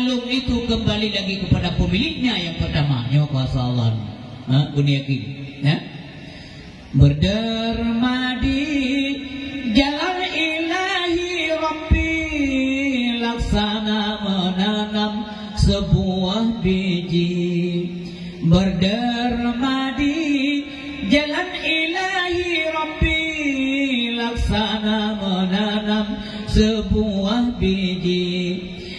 kalung itu kembali lagi kepada pemiliknya yang pertama, nyawa kuasa Allah. Guna yakin, ya. Berderma di jalan ilahi Rabbi, laksana menanam sebuah biji. Berderma di jalan ilahi Rabbi, laksana menanam sebuah biji.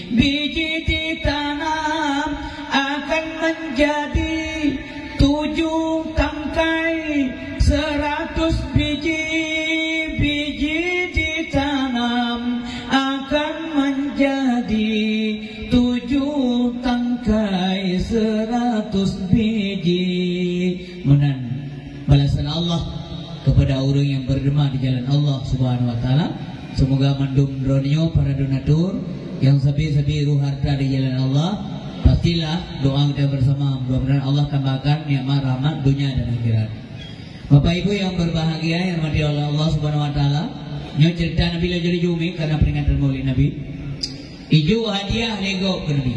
Biji ditanam akan menjadi 7 tangkai 100 biji. Biji ditanam akan menjadi 7 tangkai 100 biji. Menan balasan Allah kepada orang yang berderma di jalan Allah Subhanahu wa taala. Semoga mandum dronyo para donatur yang sabi-sabi ruh harta di jalan Allah. Pastilah doa kita bersama, mudah-mudahan Allah tambahkan nikmat rahmat dunia dan akhirat. Bapak Ibu yang berbahagia yang dirahmati oleh Allah Subhanahu wa taala, nyo cerita Nabi lah jadi jumi karena peringatan Maulid Nabi. Ijo hadiah lego ke Nabi.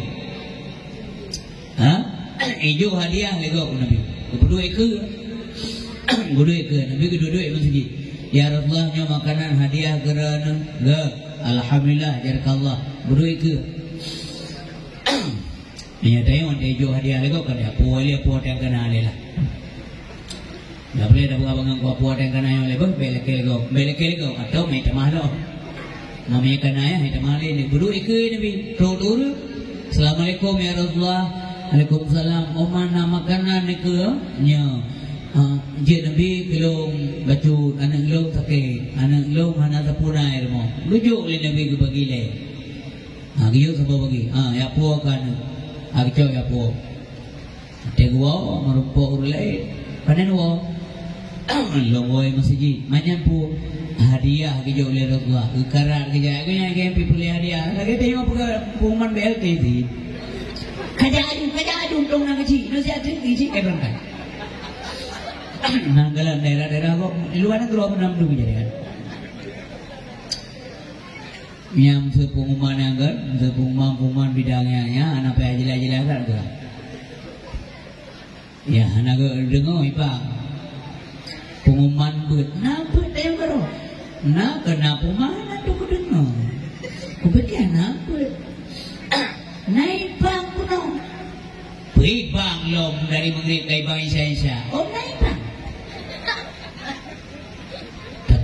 Ijo hadiah lego ke Nabi. Berdua ke Nabi kedua-dua masjid. Ya Rasulullah nyo makanan hadiah kerana alhamdulillah jarakallah. Berdua ke Ini ada yang ijo hadiah lego kan dia boleh puat yang kena lela. Dah boleh dah buka bangang puat yang kena yang lebo belek lego atau mai tamah lo. Namanya kena ya mai tamah ni berdua ke Nabi. Tur Assalamualaikum ya Rasulullah. Waalaikumsalam. Mana makanan ni ke nya. Je Nabi kelong baju anak kelong sakit anak kelong mana sapunai mo lujuk le Nabi ke bagi le giyo sabo bagi ya po kan agcho ya po tegwo marumpo urle panen wo longoi masjid manyan po hadiah giyo le Rasulullah ukara giya ke people hadiah lagi tengok pengumuman BLT di kaja adun dong nang gaji nasi adun gaji berangkat. Nah, dalam daerah-daerah kok luar negeri menam dulu jadi kan. Yang sepengumuman yang kan, sepengumuman bidangnya, anak payah jelas-jelas kan tu. Ya, anak dengar ipa. Pengumuman buat, napa tayang karo? Nak kenapa mana tu kau dengar? Kau bagian apa? Naik bang kuno. Beri bang lom dari Maghrib dari bang Isya. Oh naik bang.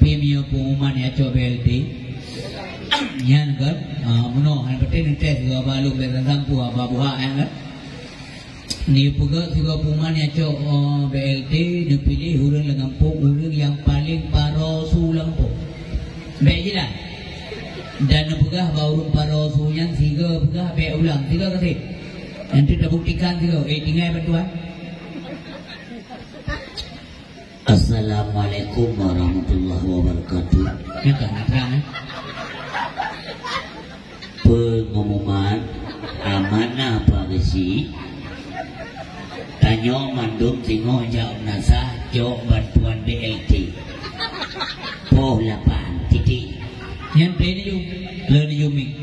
Mio pengumuman ya coba BLT yan kan muno han betul ni tes gua balu beran sampu apa buah kan ni juga pengumuman ya coba BLT dipilih urang Lampung urang yang paling parosu Lampung baik jelas dan pegah baurung parosunya tiga pegah baik ulang tiga kali nanti dah buktikan tiga tinggal bantuan. Assalamualaikum warahmatullahi wabarakatuh. Pengumuman amanah pagasi tanyo mandum tingo jauh nasa jauh bantuan BLT poh 8 titik yang play ni learn yumi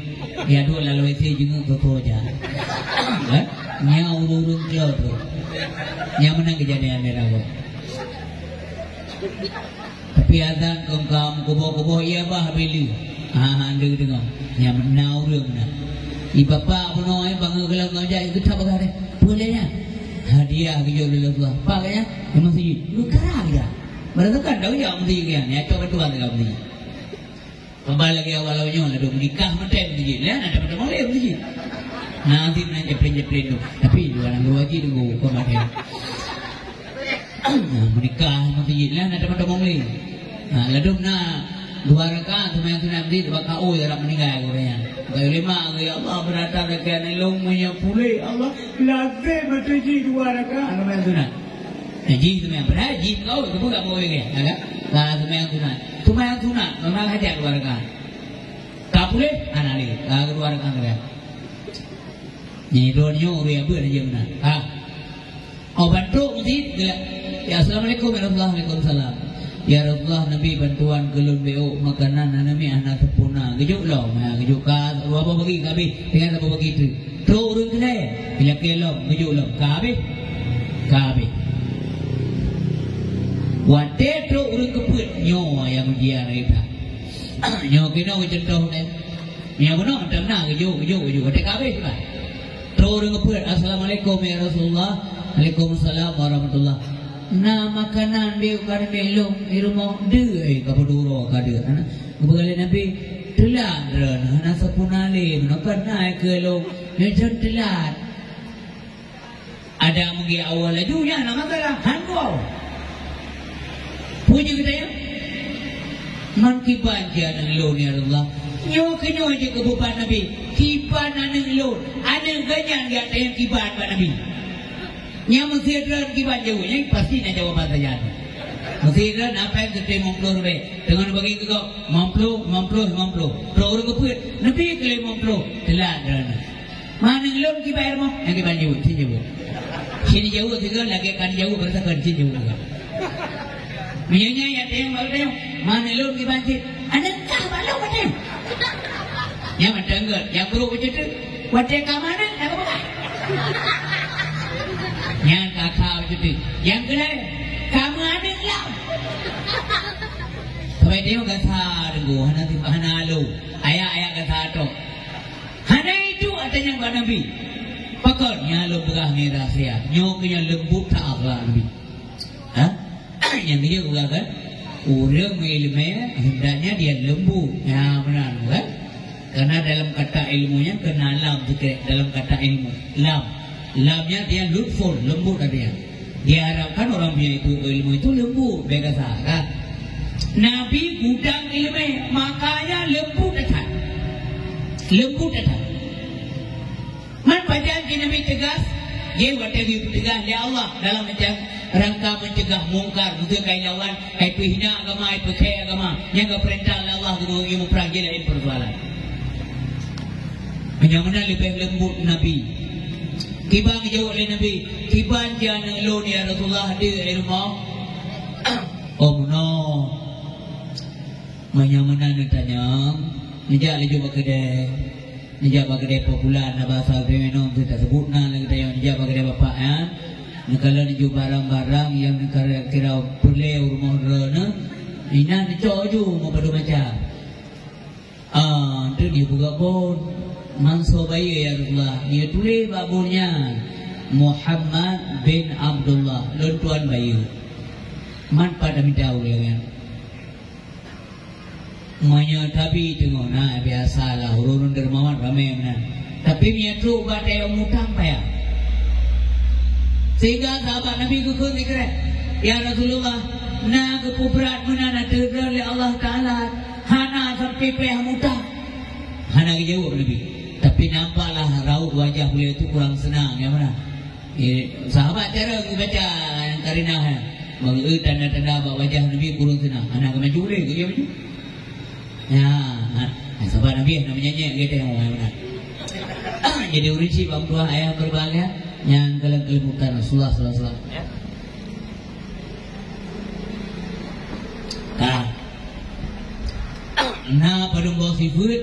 ya dua lalu itu juga kau aja nyau urun jauh tu yang menang kejadian merah. Tapi ada kongkam kubo-kubo iya bah beli. Dengar. Yang menau orang na. Bapa puno bangga gelang ngajak ikut apa kare? Bolehnya. Hadiah ke jual Allah. Pak ya, masih lu karang ya. Mereka kan tahu ya mesti kan. Ya coba tuan tak mesti. Kembali lagi awalnya lalu menikah mesti mesti. Ya, ada pada boleh mesti. Nanti nak jeplin tu. Tapi jualan wajib tunggu kemarin. Menikah masjid lah ada pada mongli. Ladum na 2 rakaat sembahyang sunat masjid bakau dalam meninggal gorengnya. Bayu 5 ya Allah berada dekat nelong punya pulih Allah lazim berhaji 2 rakaat sembahyang sunat. Haji sembahyang berhaji kau itu bukan mau ke agak. Lah sembahyang sunat memang hajat 2 rakaat. Tak pulih anali 2 rakaat kan. Ni donyo ria ber je benar. Oh bantu masjid ya Assalamualaikum warahmatullahi wabarakatuh. Ya Rasulullah Nabi bantuan kelun beo makanan Nabi anak sepuna gejuk lo gejuk ka apa bagi kami dengan apa bagi itu Teruk orang kedai bila kelom kejuk lom kabeh wate teruk orang keput nyo yang dia rita nyo kena contoh ni ni benar tenang kejuk wate kabeh lah teruk orang keput assalamualaikum ya Rasulullah waalaikumsalam warahmatullah na makanan dia kada belum di rumah de kapoduro kada kebegal Nabi telat na sapunale nak naik ke lo macam telat ada mungkin awal laju ya nama masalah hango punya kita ya man kiban dia nang lo ni Allah nyo kenyo je kebupan Nabi kiban nang lo ada ganyan dia tayang kiban pak Nabi nya mesti ada kiban jauh yang pasti nak jawab bahasa jalan mesti ada apa yang kita mampu be dengan bagi kau mampu orang keput Nabi kali mampu telat dah mana ngelon kibar mo yang kibar jauh sini jauh juga lagi kan jauh bersakan sini jauh juga mianya ya tayang baru tayang mana ngelon kibar sih ada kah balau macam yang macam yang guru macam tu wate kamana nak apa yang kakak macam tu yang kedua kamu ada lah sampai dia kata dengu hana lu ayah kata tu hana itu atanya Pak Nabi pakainya lu berah ni rahsia nyoknya lembut tak apa Nabi yang dia kan orang ilmu hendaknya dia lembut ya benar kan karena dalam kata ilmunya kena lam dalam kata ilmu lamnya dia lutful lembut dia diharapkan orang punya itu ilmu itu lembut bega sah Nabi gudang ilmu makanya lembut datang man bacaan Nabi tegas dia watawi tegas ya Allah dalam macam rangka mencegah mungkar untuk kai lawan kai hina agama kai pakai agama yang perintah Allah guru ilmu perang jadi persoalan bagaimana lebih lembut Nabi kibang jauh oleh Nabi kiban jangan lo ni Rasulullah di rumah oh no bagaimana nak tanya nijak lagi kedai nijak kedai popular na bahasa minum kita sebut na lagi tanya nijak kedai bapak ya kalau niju barang-barang yang kira boleh rumah rana ina nijak ju mau padu macam tu dia buka pun Manso bayi ya Rasulullah dia tulis babulnya Muhammad bin Abdullah tuan bayi man pada midau kan manya tapi tengok nah biasalah urun dermawan ramai mana tapi dia tu badai mutang payah sehingga sahabat Nabi kukun dikira ya Rasulullah na kepuberat mana nak terder oleh Allah Ta'ala hana sampai payah mutang hana kejauh lebih tapi nampaklah raut wajah beliau itu kurang senang ya mana sahabat cara baca yang karinah mengerti tanda-tanda wajah Nabi kurang senang anak kena curi ke dia macam ya sahabat Nabi namanya kita yang mana jadi urici bang tua ayah berbahagia yang kelembutan Rasulullah SAW nah padumbo sifut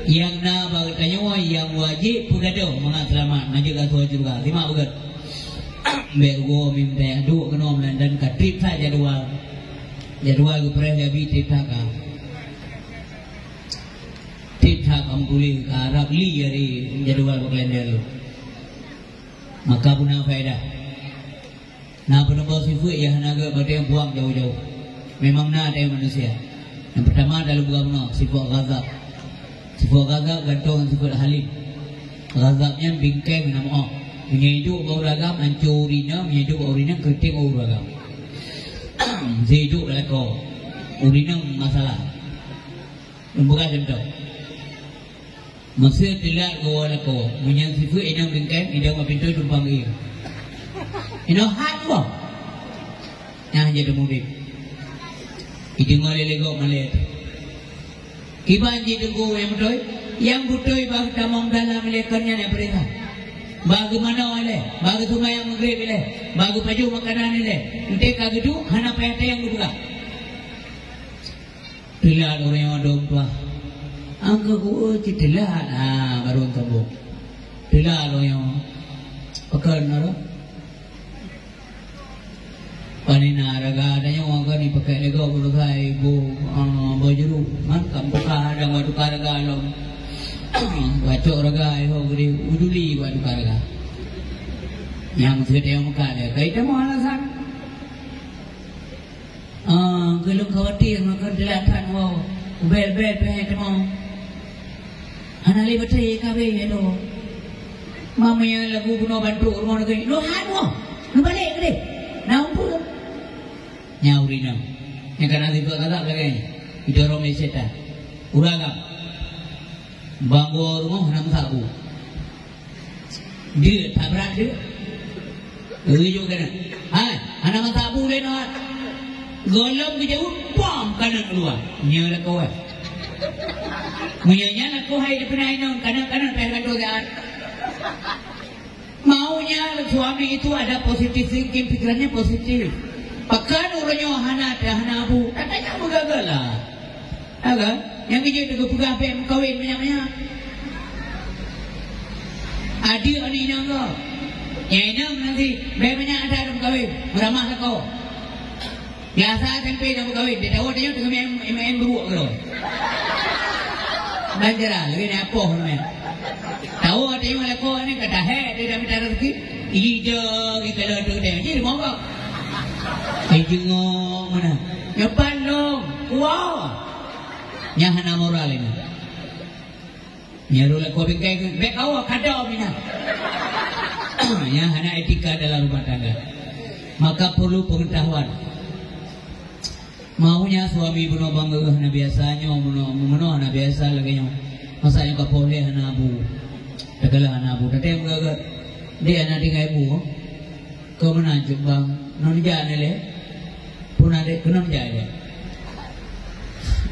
yang na bagatanya yang wajib pegado mengaselamat menjaga tuan juga lima begat bergo minta dua kenom dan katip saja jadwal kepreh lebih titaka amkuli Arab li dari jadwal kalender maka punya faedah na padumbo sifut yang naga pada yang buang jauh-jauh memang na ada yang manusia yang pertama dalam agama sifat ghazab gantung sifat halim ghazabnya bingkai nama punya hidup beragam hancurina punya hidup urina kritik beragam hidup leko urina masalah bukan contoh masa telat go leko punya sifat inang bingkai inang pintu tumpang dia inang hat kok yang jadi murid itu malego malet kiban ji tunggu yang butoi bagi tamam dalam lekarnya ni perintah bagaimana oleh bagi sungai yang maghrib oleh bagi baju makanan oleh ente kagedu hana payah yang buka telat orang yang dom tua angka gua telat baru tembok Bila lo yang pekan lo. Panina raga ada yang orang ni pakai nego berkai ibu baju mantap buka ada wadu karaga lo. Bacok raga itu beri uduli wadu karaga. Yang sudah yang muka dia, kita mau alasan. Kalau khawatir makan delatan wow, bel peh temo. Hanali betul kabe itu. Mama yang lagu puno bantu rumah negeri, lo hanu, lo balik ke? Nampu. Nyauri nam, yang kena itu kata lagi, idorong meseta, uraga, banggo rumah nam sabu, dia tabrak dia, juga kena, anak sabu le nak, golong kejauh, pom kanan keluar, nyala kau, nyala kau hai depan aina, kanan teh kado jalan, maunya suami itu ada positif thinking, pikirannya positif. Pakan orangnya hana abu, katanya mau gagal lah. Agak, yang kerja dengan pegah pem kawin banyak-banyak. Adik ni ina kau, yang ina nanti banyak ada dalam kawin, beramah kau. Biasa tempe dalam kawin, dia tahu dia dengan em berbuat kau. Banjara, lagi ni apa namanya? Tahu ada yang malah kau ni kata dia dah minta rezeki, ijau kita dah tu dia, jadi mau kau. Jengok mana? Nyepan dong. Wow. Nyahana moral ini. Nyarul kau bingkai bek awak kada mina. Nyahana etika dalam rumah tangga. Maka perlu pengetahuan. Maunya suami bunuh bangga na biasanya bunuh na biasa lagi yang masanya kau boleh na abu. Tegala na abu. Tapi yang gagal dia na tinggal ibu. Kau menajuk bang. Non jalan le. Pun ada kenal jalan.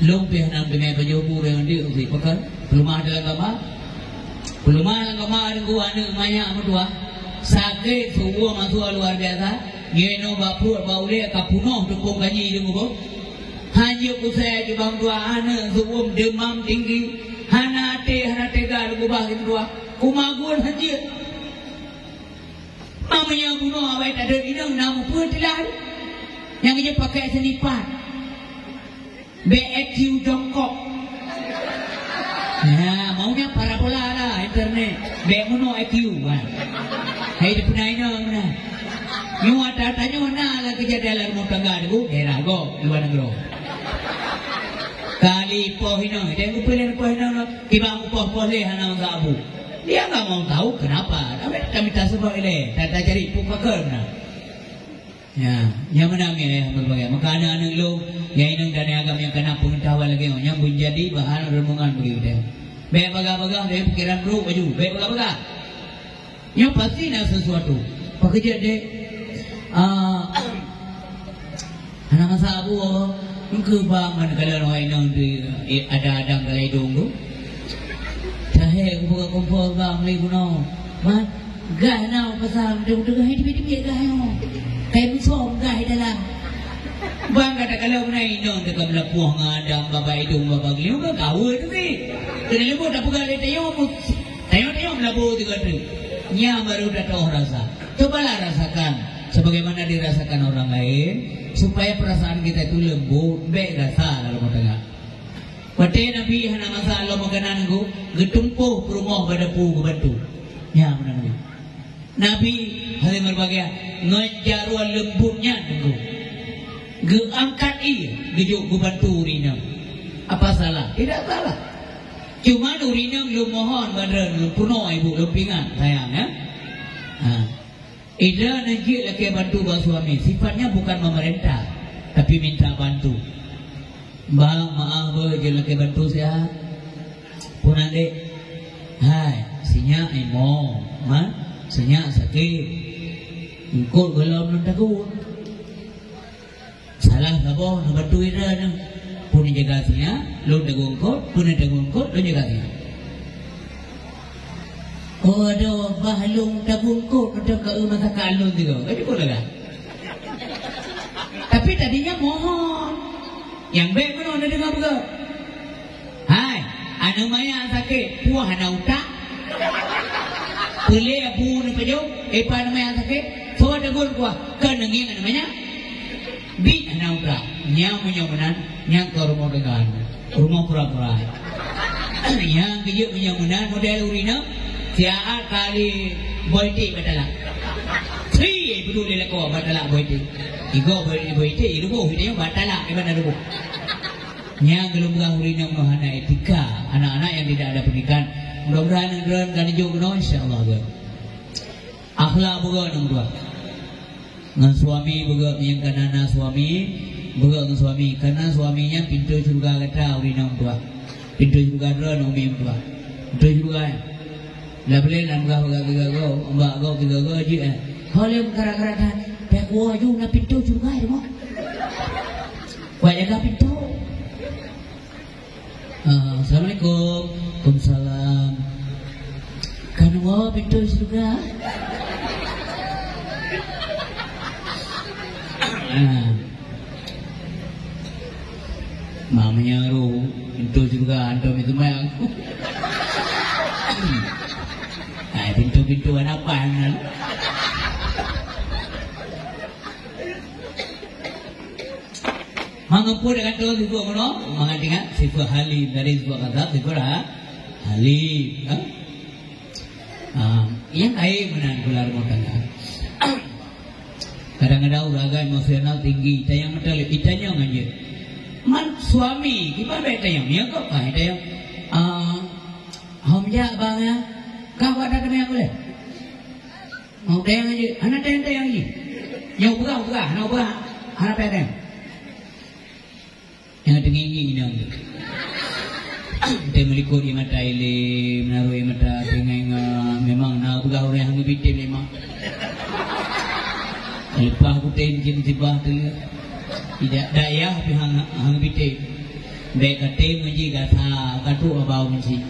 Lumpia nam dengan baju buru yang dia usi pakai. Belum ada agama. Belum ada agama dengan gua ni banyak berdua. Sakit semua masuk luar biasa. Geno bapur baule kapunoh dukung gaji dengan gua. Hanya usai di bang dua anak semua demam tinggi. Hana tega dengan gua dua. Kumagun haji. Mamanya bunuh awet ada inang nama pun telah. Yang dia pakai senipan BEQ jongkok. Nah, maunya parabola lah internet. Bemuno EQ kan. Hai dia pernah inang nah. Nyu ada tanya mana lah kejadian rumah tangga tu. Era go luar negeri. Kali poh inang, dia kupilih poh inang tiba poh boleh hana sabu. Dia enggak mau tahu kenapa. Kami tak sebab ini. Tak cari pukul nah. Ya, yang menang ya berbagai. Maka anak-anak lo yang inang dan agam yang kena pengetahuan lagi yang menjadi bahan renungan begitu deh. Baik bagah-bagah dari pikiran bro baju. Baik bagah-bagah. Yang pasti nak sesuatu. Pekerja deh. Anak masa abu mungkin bang kalau orang inang ada kalau hidung tu. Taheh buka kumpul bang lagi kuno. Mat gah nau pasal deg-deg hidup gah yo. Kayak musuh gah dalam. Bang kata kalau menai non dekat melapuh ngadang baba hidung baba geliu ke kau tu ni. Kena lebu tak pegang dia tengok melabuh tu kata. Nya baru dah tahu rasa. Cobalah rasakan sebagaimana dirasakan orang lain supaya perasaan kita itu lembut, baik rasa dalam tengah. Pati Nabi hana masalah makanan ku getumpuh perumah badapu kebantu. Ya benar Nabi. Nabi hari berbagai ngejaruan lembutnya tunggu. Geangkat gejuk kebantu urinam. Apa salah? Tidak salah. Cuma urinam lu mohon badan lu puno ibu lu pingat sayang ya. Ida najik laki bantu bang suami. Sifatnya bukan memerintah tapi minta bantu. Bang maaf je laki bantu saya. Pun adik. Hai, sinyak imo, sinyak sakit. Engkau gelam nak takut. Salah apa? Nak bantu ida ni. Pun jaga sinyak, lu dagu engkau, pun dagu engkau, lu jaga sinyak. Oh aduh, bahlung dagu engkau, ada ke masa kalung juga. Kau pun dah. Tapi tadinya mohon. Yang baik mana ada dengar buka? Hai, anu maya sakit, puah hana utak. Pilih abu ni pejau, apa namanya sakit? So ada gol kuah, kan nengi namanya. Bi anak pula, nyam menyamunan, nyam ke rumah dengan, rumah pura-pura. Yang kerja menyamunan model urina, tiap kali boyti betalah. Three betul dia lekor betalah boyti. Igo boyti, irubo hidupnya betalah, iban ada rubo. Yang belum urina menghana etika, anak-anak yang tidak ada pernikahan. Mudah-mudahan kan hijau no insyaallah gue. Akhlak bukan nombor dua. Dengan suami bukan yang kanana suami bukan dengan suami karena suaminya pintu surga kata uri nombor dua. Pintu surga dua nombor dua. Pintu surga. Lah boleh nak buka tiga go, mbak go tiga go aja. Kalau gara-gara dah pek gua juga pintu surga itu. Banyak pintu. Assalamualaikum. Waalaikumsalam. Kan wah pintu surga. Mamanya ru pintu surga antum itu mah. Pintu-pintuan apa yang mengumpul dengan tuan sifat mana? Mengatakan sifat halim dari sifat kata sifat halim. Yang lain menahan keluar rumah tangga. Kadang-kadang uraga emosional tinggi, itayang metalip, itanyang aja. Man suami, kita baik tayang, ya kok kah itayang? Homja bang ya, kau ada kena boleh? Mau tayang aja, anak tayang aja. Yang buka, anak buka, anak tayang. Yang tinggi ini nanti. Dia melikut di mata ilim, menaruh di mata tengah memang nak buka orang yang lebih tinggi memang. Lepas aku tenjin tibah tu, tidak daya tapi hang lebih baik kata menji kata katu abau menji.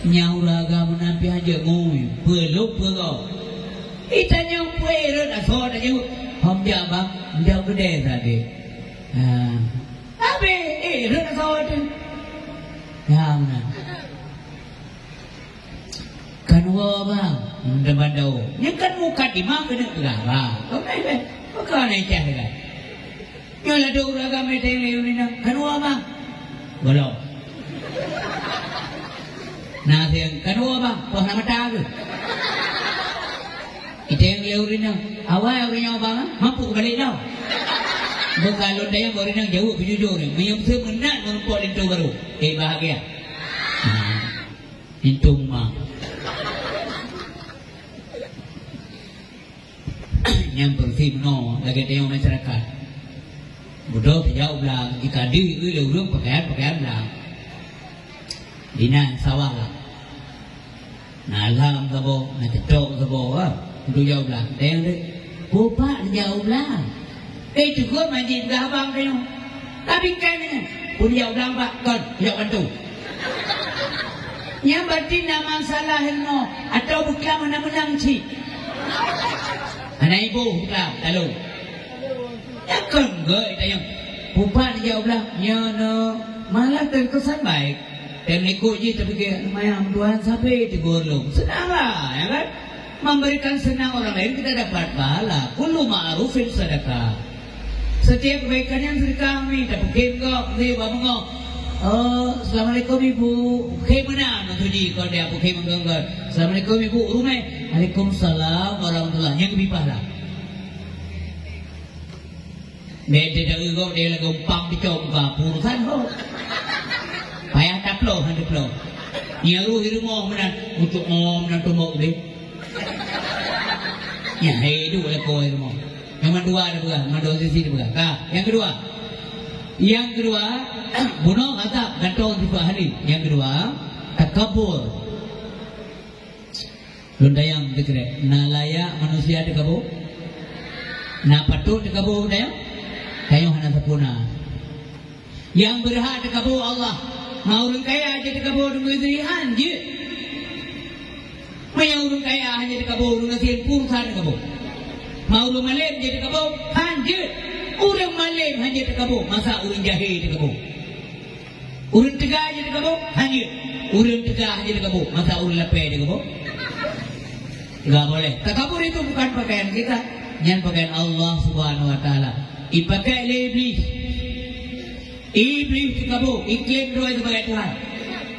Nyauraga menapi aja ngui, peluk peluk. Itanya puer asal aja. Hamja bang, jauh gede tadi. Tapi rena asal tu. Ya mana? Kan wah bang, depan dau. Ni kan muka di mana kena bang? Kau ni, kau ni cah kan? Yang ada orang agama tengok ni nak, kan wah bang? Belum. Nah, yang kan wah bang, kau nama tahu? Kita yang lewat ni, awal orang bang, mampu balik dah. Bukan lo yang baru nak jauh jujur ni, menyem semenat menumpuk lintu baru. Bahagia. Lintu mah. Yang bersih no, lagi tengok masyarakat. Bodoh jauh belang, jika di ulung pakaian belang. Dina sawah lah. Nah alam sabo, nah cetok sabo, untuk jauh belang. Tengok deh, bupak jauh belang. Juga majid gabang kayo. Tapi kan pun jauh belang pak, kon jauh bantu. Yang berarti nama masalah no, atau bukan menang-menang si. Anak ibu bukan, lalu. Ya kan gak itu yang bupak jauh belang. Ya no, malah terkesan baik. Dan ikut je tapi ke mayang Tuhan sampai tegur lu. Senanglah, ya kan? Memberikan senang orang lain kita dapat pahala. Kullu ma'rufin sedekah. Setiap kebaikan yang sedekah kami dapat kengkok, dia bangun. Assalamualaikum ibu. Kemana nanti kalau dia pakai mengganggar. Assalamualaikum ibu. Rumah. Waalaikumsalam warahmatullahi. Yang lebih pahala. Dia dah urut dia lagi umpang dicoba purusan kau. Payah tak ploh hendak ploh. Ia lu rumah mana untuk nak tumbuk dia. Ya hidup lah kau rumah. Yang kedua ada bukan, mandor sisi bukan. Yang kedua, bunuh kata gantung sifat hari. Yang kedua, takabur. Lundayang dikira, nalaya manusia dikabur, na patut dikabur dayang, kayu hana sempurna. Yang berhak dikabur Allah, mau orang kaya aja dikabur dengan dirihan je. Mau orang kaya hanya dikabur dengan sian pulsa dikabur. Mau orang malam jadi kabur, hanya orang malam hanya terkabur, masa orang jahil terkabur. Orang tegak jadi kabur, hanya orang tegak hanya terkabur, masa orang lapar terkabur. Enggak boleh. Takabur itu bukan pakaian kita, yang pakaian Allah Subhanahu wa taala. Dipakai oleh iblis. Iblis takabur, iklim dua sebagai Tuhan.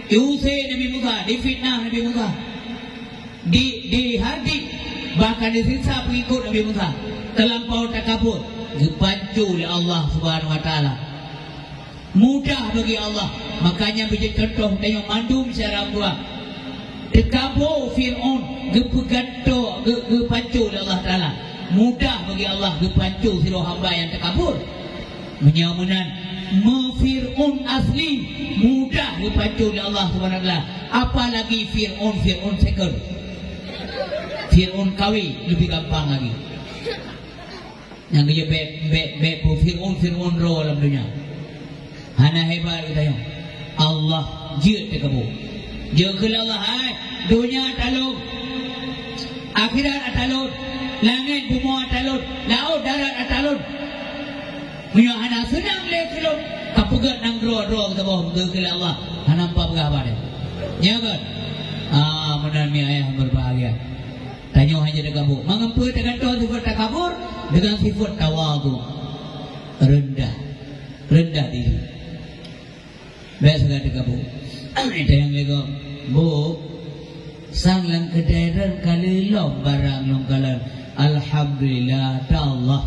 Diusir Nabi Musa, difitnah Nabi Musa. Dihadik, bahkan disiksa pengikut Nabi Musa. Terlampau takabur, dipacu oleh Allah Subhanahu wa taala. Mudah bagi Allah. Makanya menjadi contoh tengok mandum secara buah. Dekabur Fir'aun, gepeganto, gepacu oleh Allah Ta'ala. Mudah bagi Allah gepacu siroh hamba yang takabur. Menyamanan Fir'aun asli mudah gepacu oleh Allah Subhanahu wa taala. Apalagi Fir'aun second. Fir'aun kawi lebih gampang lagi. Yang dia bek Fir'aun roh dalam dunia. Hana hebat kita yang Allah jid takabur. Jauhlah Allah, hai dunia talun, akhirat talun, langit bumi talun, laut darat talun. Punya hana senang leh talun, kapugat nang roh kita bawa jauhlah Allah. Hana apa berapa deh? Ya kan? Benar mi ayah berbahagia. Tanya hanya takabur. Mengapa dengan sifat takabur dengan sifat tawadu, rendah diri. Biasa kata takabur. Ada yang lego, bu, sang lang kedairan kalilom barang long kalan. Alhamdulillah, ta Allah.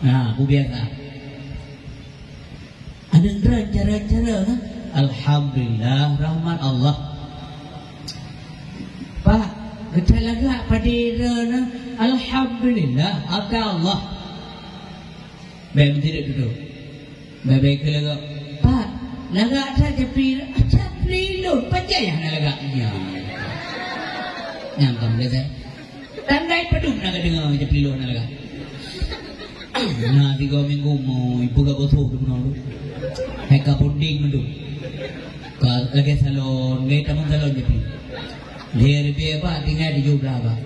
Nah, bu biasa. Ada cara-cara kan? Alhamdulillah, rahmat Allah. Pak, kita lagak padira Alhamdulillah, ta Allah. Baik tidak dulu. Baik lego, Pak, lagak saja pira. Lilun percaya nak lagaknya. Yang kamu lihat, tandai pedung nak dengar macam lilun nak lagak. Nah 3 minggu mau ibu gak bosuh tu menolu. Heka punding tu. Kalau lagi salon, gay taman salon je pi. Dia lebih apa tinggal di jumlah apa?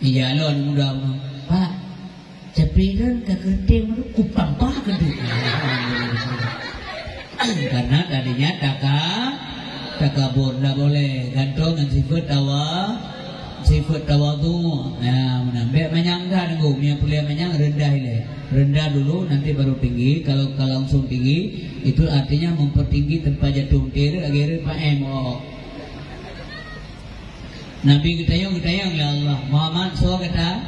Iya lon muda mu. Pak, cepiran kegenting tu kupang pak kegenting. Karena tadinya takabur, tak boleh gantung dengan sifat tawadu. Nah, menambah menyangka nunggu, yang kuliah menyang rendah dulu, nanti baru tinggi. Kalau langsung tinggi, itu artinya mempertinggi tempat jatuh tir, akhirnya Pak Emo. Nabi kita yang ya Allah, Muhammad so kata,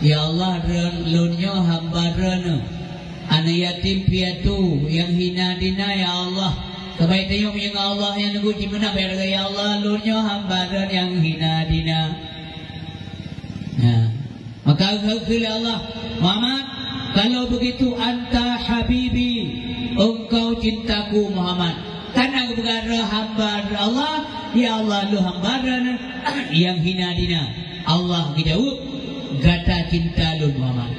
ya Allah lunyo hamba rene. Anak yatim piatu yang hina dina ya Allah. Kebaik tayong yang Allah yang nunggu cimena berga ya Allah lunyo hambaran yang hina dina. Nah, maka kala Allah Muhammad, kalau begitu anta habibi, engkau cintaku Muhammad. Karena kebegaran hamba Allah, ya Allah lu hambaran yang hina dina. Allah dijawab gata cinta lu Muhammad.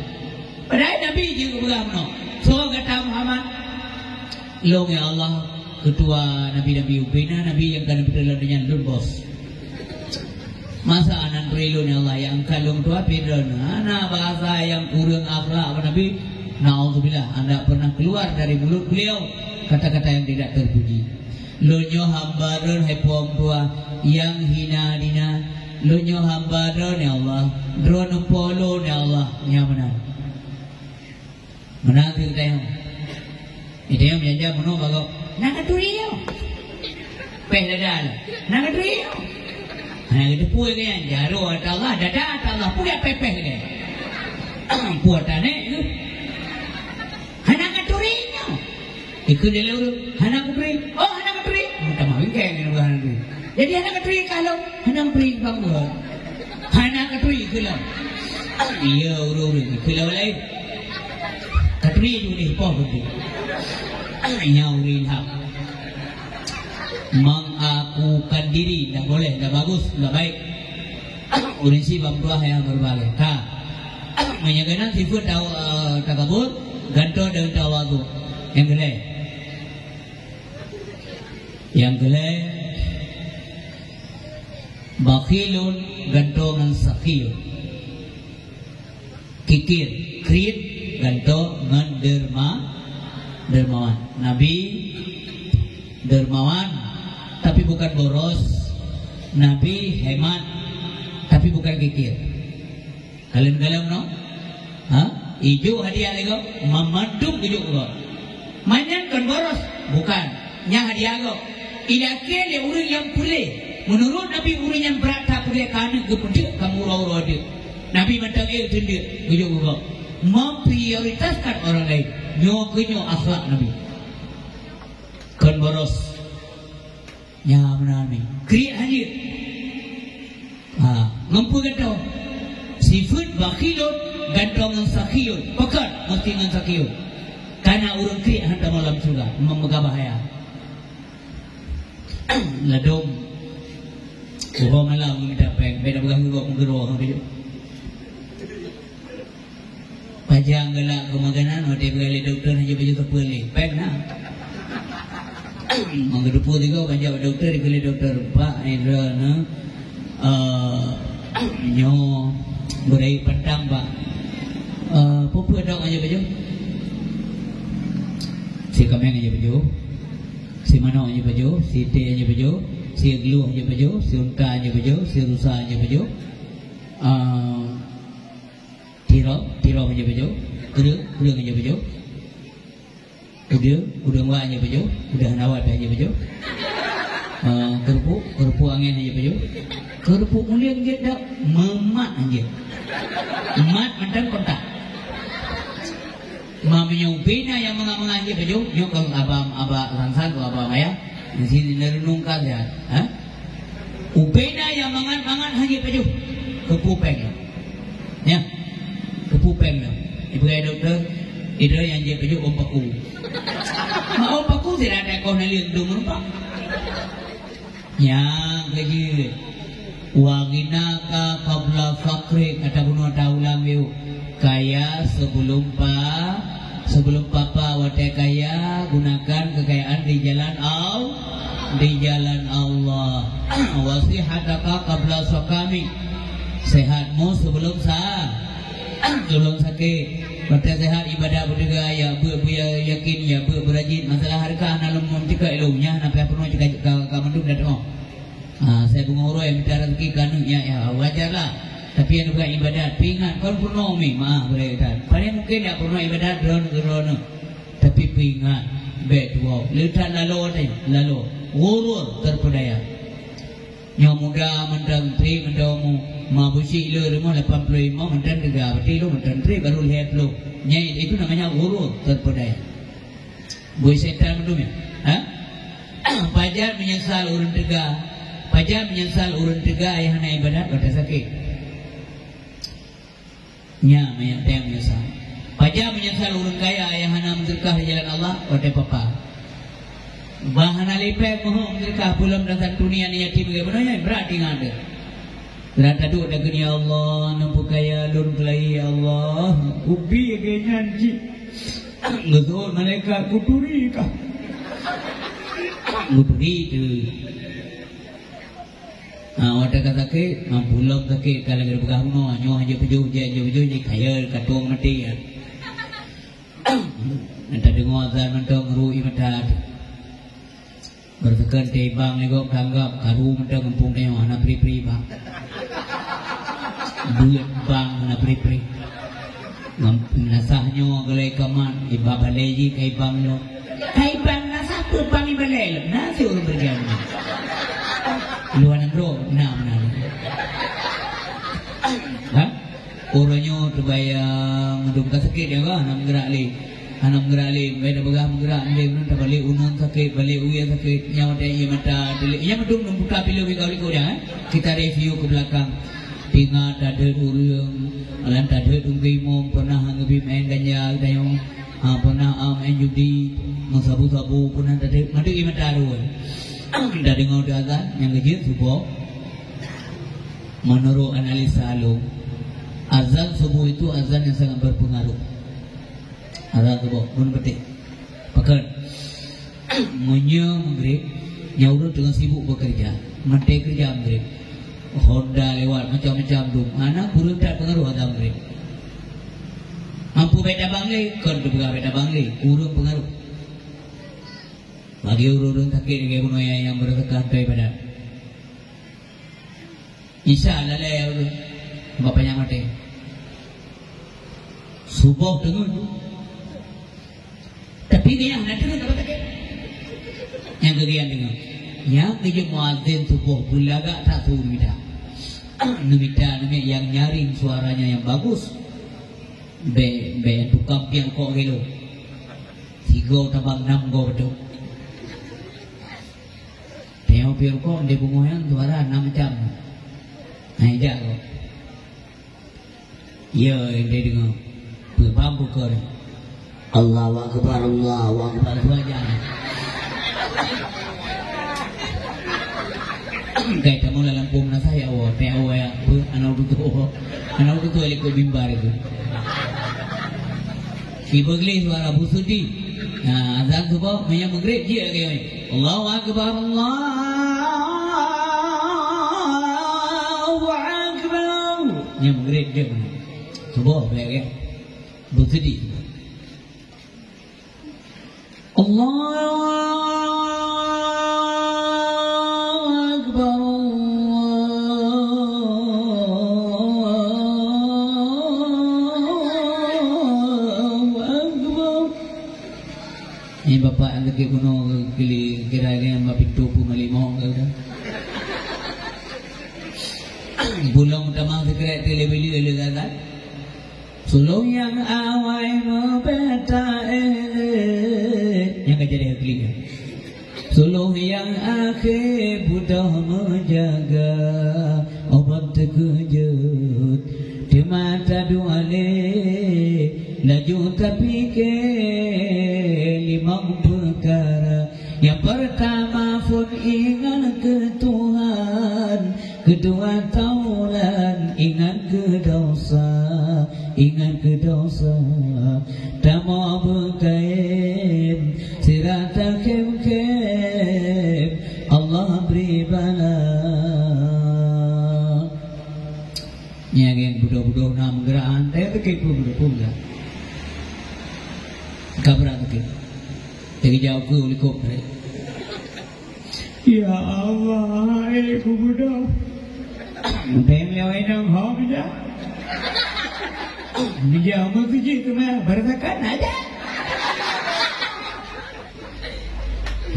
Padahal Nabi juga bergamno. So kata Muhammad, lo ya Allah ketua Nabi Ubina, Nabi yang kan berdalam dengan lun bos. Masa anak perlu ya Allah yang kalung tua piran, anak bahasa yang kurang akhlak apa Nabi. Nauzubillah, anda pernah keluar dari mulut beliau kata-kata yang tidak terpuji. Lunyo hambaran hepom tua yang hina dina. Lunyo hambaran ya Allah, drone polo ya Allah, yang benar. Menang kita yang itu yang menjadi menung bago nak turiyo pehladal nak turiyo nah itu puai kan jaro Allah dada Allah puai pepeh kan puatane itu anak turiyo ikut dia lalu anak turiyo oh anak turiyo minta maaf kan ini bukan itu jadi anak turiyo kalau anak turiyo bangun anak turiyo kalau iya urut kalau lain Katri juga dihipah betul. Nyawrin hak. Mengakukan diri, tak boleh, tak bagus, tak baik. Urinsi bambuah yang berbagai. Menyaganan sifat takabur, gantung dengan tawadu. Yang gelai. Bakhilun gantung dengan sakhiyun. Kikir, krit. Ganto ngan dermawan. Nabi dermawan tapi bukan boros. Nabi hemat tapi bukan kikir. Kalian no? Ijo hadiah lego, memadum ijo go. Manyan kan boros, bukan. Nya hadiah go. Ilakir le urang yang pulih. Menurut Nabi urang yang berata pulih kana gepede kamu raw dia. Nabi mentang tende ijo go. Memprioritaskan orang lain. Nyo akhlak Nabi. Kan boros. Nya benar ni. Kriat hadir. Mampu gantong. Sifat bakhilun gantong dengan sakhiyun. Pekat mesti dengan sakhiyun. Karena urang kriat hantar malam surga. Memegah bahaya. Ladong. Ubah malam minta peng. Beda pegang juga menggeruah. Pajang gelak kemaganan. Waktu berkali doktor hanya baju terpulih. Peng lah. Menggerupu juga banyak doktor. Dikali doktor. Pak Indra na. Nyo berai petang pak. Pupu ada aja baju. Si kameng aja baju. Si Mano aja baju. Si T aja baju. Si Glu aja baju. Si Unta aja baju. Si Rusa aja baju. Tiro aja baju. Udah aja baju. Udah wa aja baju. Udah nawat aja baju. Kerupuk angin aja baju. Kerupuk mulia dia dah memat aja. Mat macam kontak. Mamanya upina yang mengamang aja baju. Nyok abah rangsan atau abah maya. Di sini nerenung saja. Upina yang mangan aja baju. Kepupeng. Ya. Kepupeng lah. Ibu ayah doktor. Itu yang dia baju ompaku. Ompaku tidak ada kau nalian dulu pak. Yang lagi waginaka qabla fakri kata bunuh taulang biu kaya sebelum papa wate kaya gunakan kekayaan di jalan Allah wasihataka qabla sakami sehatmu sebelum sakit wate sehat ibadah berdega ya yakin ya berajin masalah harga nalum mentika ilmunya nampai penuh jika kamandung dan saya bungoro yang bicara rezeki kanu ya wajarlah. Tapi yang bukan ibadat pingat kon purno mi maaf beredan. Paling mungkin ya purno ibadat drone. Tapi pingat bedwo letak lalu urur terpedaya. Yang muda menteri mendamu mabusi le rumah 85 menteri tiga berarti lu menteri baru lihat lu. Nyai itu namanya urur terpedaya. Boy setan belum ya? Pajar menyesal urun tegak. Pajar menyesal urun tegak ayah nak ibadat pada sakit. Nya menyesal. Pajar menyesal urun kaya ayah nak menderkah di jalan Allah pada papa. Bahana lepek mohon menderkah pulang datang dunia ni yatim bagaimana berat dengan ada. Berat aduk dah ya Allah nampu kaya lur kelai ya Allah. Ubi ke nyanji. Betul malaikat kuturi kah? Kuturi tu. Wadah kata ke, pulang ke kalau kita berkah no, nyoh aja pejuh ni kaya katung mati ya. Nanti dengar azan mentang rui mentad. Bertekan tebang legok tanggap karu mentang kampung ni anak pri bang. Duit bang anak pri. Nasahnya galai kaman iba baleji kai bang lo. Kai bang nasah tu bang iba balai. Nasi orang berjalan. Luanan bro, benar. Orangnya terbayang dum sakit dia kan, nak gerak li, beda begah bergerak ni, nak balik unun sakit, balik uya sakit, nyawa dia mata, ia medum buka pilu kau dia, kita review ke belakang, tinggal tak ada urang, alam tak ada tunggu pernah ngebi main ganja, dayong, pernah main judi, sabu pernah tak ada, madu ia mata ruan. Dah dengar dia azan yang kecil subuh. Menurut analisa lu, azan subuh itu azan yang sangat berpengaruh. Azan subuh, pun betul. Pakai maghrib, nyauru dengan sibuk bekerja, mati kerja maghrib. Honda lewat macam-macam tu. Anak burung tak pengaruh azan maghrib. Mampu beda bangli, kan beda bangli, urung pengaruh. Bagi urun sakit dengan yang bersekat daripada Isya lalai tu bapaknya mati. Subuh dengar tu. Tapi dia yang nak dengar tak tak. Yang kegian dengar. Yang kerja muadzin subuh bulaga tak suruh minta. Minta yang nyaring suaranya yang bagus. Be tukang piang kok kilo. 3 tambah 6 go betul. Tengok piang kok dia bungoyan suara 6 jam. Hai jago. Ya dia dengar. Berbambu kor. Allahu akbar, Allahu akbar saja. Kayak kamu dalam pom nasa ya awak, teh awak ya, anak tu lekuk bimbar itu. Kibagli suara busudi. Nah, azan tu bawa banyak maghrib dia kayak. Allahu akbar, Allahu akbar. Yang maghrib dia. Subuh kayak busudi. Allah. Ini bapak anda ke kuno kira-kira bapitu pumalimo kata. Bulong tamang sekret telebeli ele kata. Sulung yang awai mempeta yang kejadian kelinya. Sulung yang akhir budak menjaga obat terkejut di mata dua laju tapi ke 5 perkara. Yang pertama pun ingat ke Tuhan, kedua taulan ingat ke dosa, tak mau berkaim sirata kem Allah beri bala. Yang budak-budak nam geraan teh tekik budak-budak kabrak tekik jadi jauh ke ulikop. Ya Allah, budak tem lewai nam hom aja dia mau kerja tu mah berzakat aja.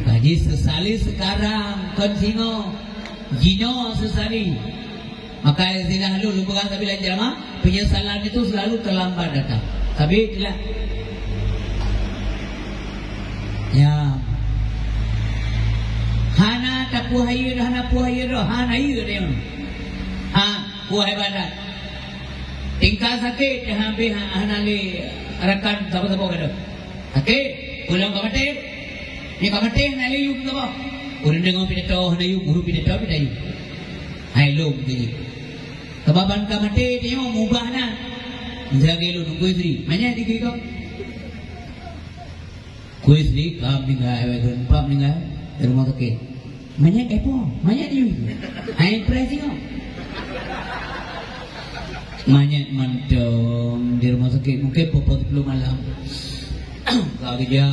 Gaji sesali sekarang kon singo jino sesali. Maka zina lalu lupakan tapi lain jamaah penyesalan itu selalu terlambat datang. Tapi tidak. Ya. Hana tapuhayir, hana yir dia. Puhai badan. Tingkah sakit hampir hana li rakan sahabat-sahabat kada. Sakit, pulang kamate. Ni kamate hana li yuk apa? Urang dengar pidato hana yuk, guru pidato pidayu. Hai lo begini. Kebaban kamate dia mubah na. Jaga lu nunggu istri. Mana dikit kau? Ku istri kam tinggal, awak pam tinggal di rumah sakit. Mana kepo? Mana dia? Hai impresi kau. Mana mantom di rumah sakit mungkin pukul 10 malam. Kalau dia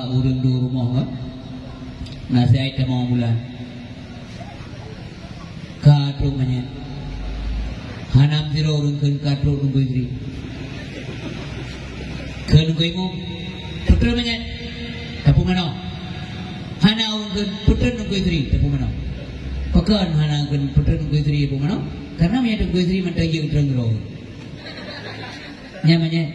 urang di rumah kan. Nasi item mau bulan. Kado mana? Hanam zero urang kan kado nunggu istri. Kan nunggu ibu. Putra mana? Tapu mana? Hana urang putra nunggu istri. Tapu mana? Pakan hana kan putra nunggu istri tapu mana? Karena punya nunggu istri mentah yang terang roh. Namanya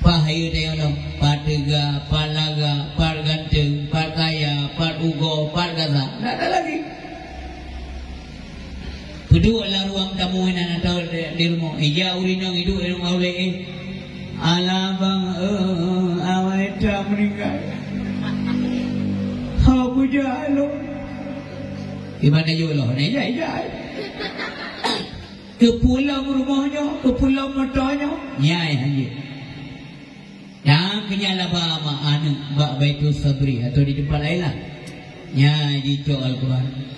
pahayu dia orang padaga, palaga, parganteng, parkaya, parugo, pargaza. Tak ada lagi. Kedua lah ruang tamu yang atau di rumah. Ija urinang hidup di rumah oleh alabang awal tak meninggal. Aku jalo. Gimana jual? Ija. Ke pulau rumahnya, ke pulau matanya, nyai aja. Yang kenyala bama anu bak baitul sabri atau di tempat lain lah. Nyai jitu Al-Quran.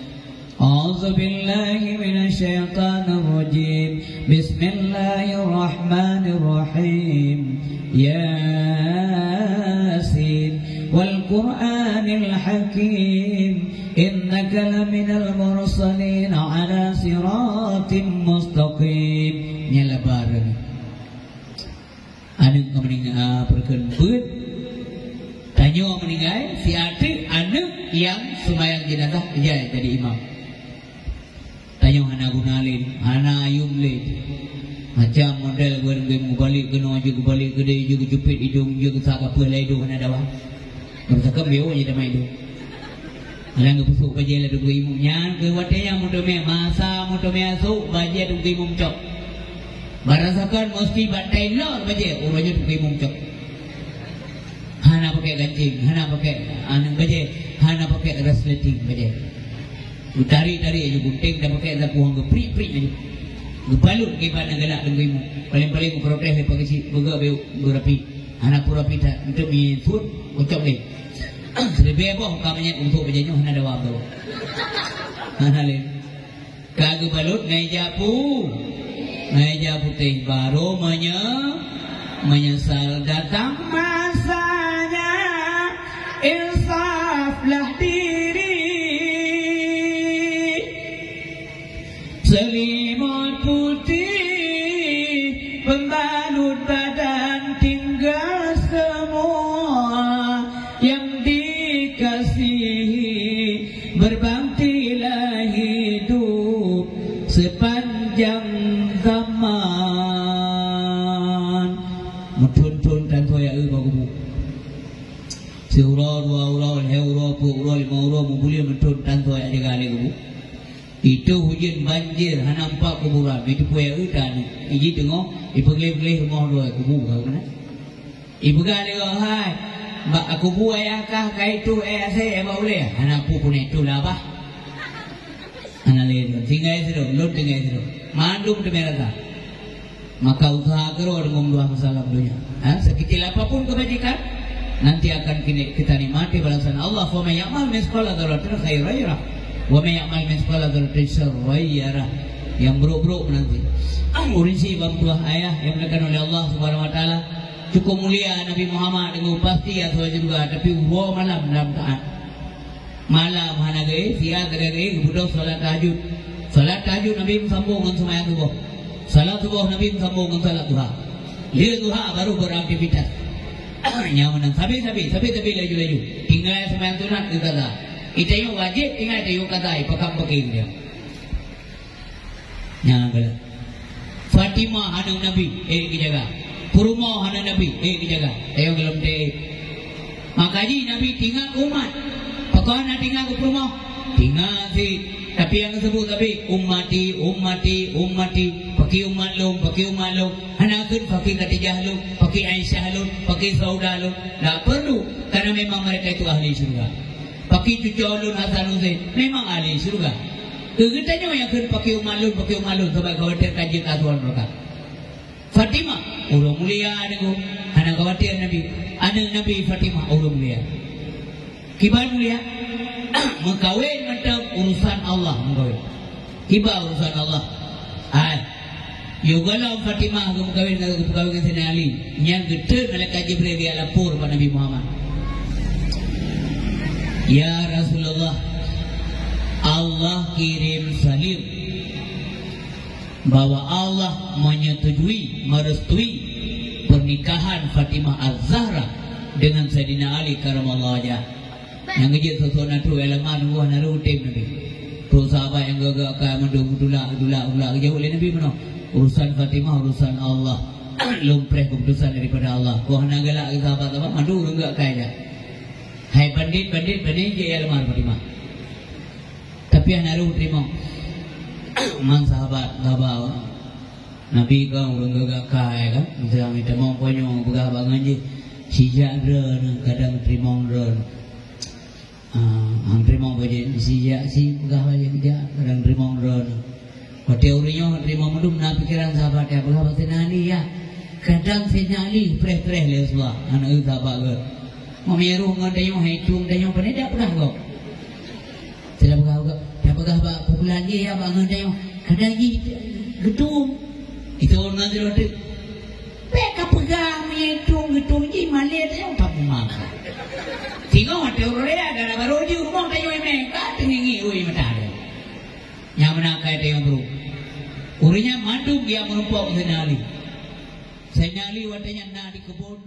أعوذ بالله من الشيطان الرجيم بسم الله الرحمن الرحيم ياسين والقرآن الحكيم innaka laminal mursalin ala siratim mustaqim. Nyala bareng anu meninggal perkeun beut tanyo meninggal si ati anu yang sembahyang jenazah jadi imam. Tanyo hana gunalin hana ayumlin macam model gue balik kena aja gue balik gede juga jepit hidung juga saka pelai hidung hana dawa bercakap beo aja damai hidung alang gue pusuk baje lah gue imum nyan ke watenya mudome masa mudome asu baje gue imum cok barasakan mesti batai lor baje uranya gue imum cok hana pakai gancing hana pakai anang baje hana pakai resleting baje utari aja gunting dah pakai zapuang gue pri aja gebalut ke pada galak denggimu paling protes le pagi boga beu rapi anak pura pita untuk mitut ucap le lebih apa kamanya untuk berjanji hana ada wabau hana le kagak balut ngai japu teh baru menyesal datang masanya insaflah diri selimut putih pembalut badan tinggal semua yang dikasihi berbaktilah hidup sepanjang zaman muntun dan toya bagu si ura dua ura ura pu ura lima ura membuli muntun dan toya jaga lagi itu hujan banjir nampak kuburan itu punya udan iji tengok ipegleh rumah dua kubur kan ibu kali hai mbak aku buat ayakah kai tu saya boleh anakku pun itu lah bah anak lain tinggal itu lot tinggal itu mandum tu mereka maka usaha kerja dengan dua masalah dunia sekecil apapun kebajikan nanti akan kita nikmati balasan Allah fa may ya'mal mithqala dzarratin khairan yarah wa may ya'mal mithqala dzarratin syarran yarah yang buruk-buruk nanti urisi bangtuah ayah yang dilakukan oleh Allah Subhanahu wa taala cukup mulia Nabi Muhammad dengan pasti atau juga tapi malam dalam taat malam hana ge sia ge budak salat tahajud Nabi sambung dengan sembahyang subuh salat subuh Nabi sambung dengan salat duha dia duha baru beraktivitas nyaman sabi laju tinggal sembahyang sunat ke kata itu yang wajib tinggal itu yang kata pakam pakai dia nyaman Fatimah anak Nabi dijaga Puruma anak Nabi dijaga ayo dalam deh makanya Nabi tinggal umat pokoknya tinggal ke Puruma tinggal si tapi yang sebut tapi ummati pakai umat lu anakun pakai Khadijah lu pakai Aisyah lu pakai Saudah lu tak perlu karena memang mereka itu ahli surga pakai cucu lu Hasan Husain memang ahli surga kegetanya yang akan pakai umat lu sebab khawatir kajian asuhan mereka Fatimah orang mulia adikku anak khawatir Nabi anak Nabi Fatimah orang mulia kibar mulia mengkawin macam urusan Allah mengkawin kibar urusan Allah Yugalau Fatimah mengkawin dengan Sayyidina Ali yang gede malaikat Jibril dia lapor pada Nabi Muhammad ya Rasulullah Allah kirim salim bahwa Allah menyetujui merestui pernikahan Fatimah Az-Zahra dengan Sayyidina Ali karamallahu wajhah yang kecil sosona tu eleman buah naru tim Nabi tu sahabat yang gagak ka mendulak jauh oleh Nabi mana urusan Fatimah urusan Allah lumpreh keputusan daripada Allah kau hana galak sahabat mandu enggak kaya hai bandit je eleman Fatimah tapi yang naruh terima man sahabat gabaw Nabi kau orang gagak kaya kan misalnya minta mau ponyong pegah bangan je sijak ren kadang terima ren ang terima baje sijak si pegah baje kerja kadang terima ren kau teorinya terima mendum na pikiran sahabat ya pegah bahasa nani ya kadang senyali preh le semua anak itu sahabat ke mau meru ngadayong hitung dayong pada pernah kau tidak pegah pukulan dia ya bangun dia kadang gedung itu orang nanti roti mereka pegah gedung je malah dia tak makan tinggal ada orang dia ada baru di rumah dia mereka tengi kayak yang bro. Urinya mandung dia menumpuk senyali. Senyali wadanya na di kebun